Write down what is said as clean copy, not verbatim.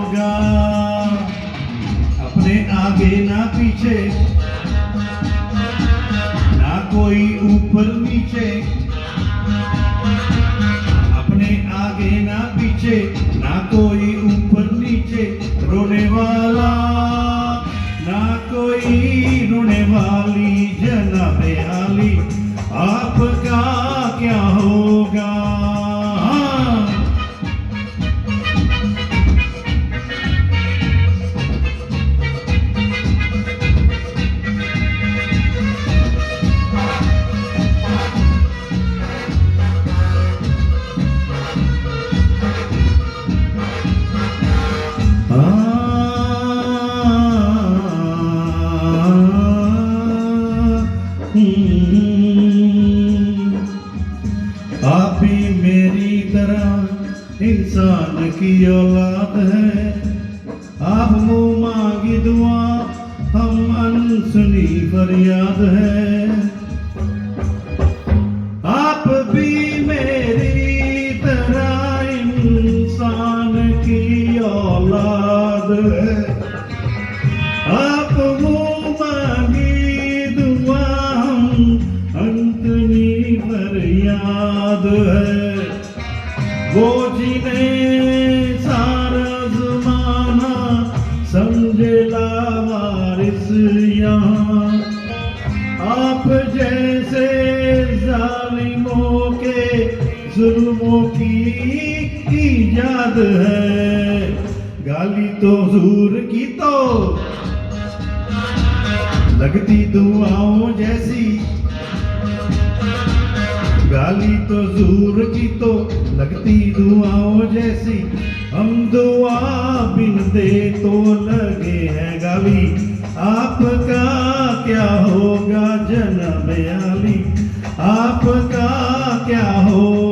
होगा। अपने आगे ना पीछे, ना कोई ऊपर नीचे, अपने आगे ना पीछे, ना कोई ऊपर नीचे, रोने वाला ना कोई रोने वाली, जनाबे आली आपका क्या होगा। आप भी मेरी तरह इंसान की औलाद है, आप मुँह मांगी दुआ, हम अनसुनी फरियाद है। आप भी मेरी तरह इंसान की औलाद है, आप मुँह मांगी दुआ, हम अनसुनी फरियाद है। वो जिन्हें सारा ज़माना समझे लावारिस यहाँ, आप जैसे जालिमों के जुल्मों की ईजाद है। गाली तो हुजूर की तो लगती दुआओं जैसी, गाली तो हुजूर की तो लगती दुआओं जैसी, हम दुआ बिन दे तो लगे हैं गाली आपका क्या होगा। जनाब आली आपका क्या होगा।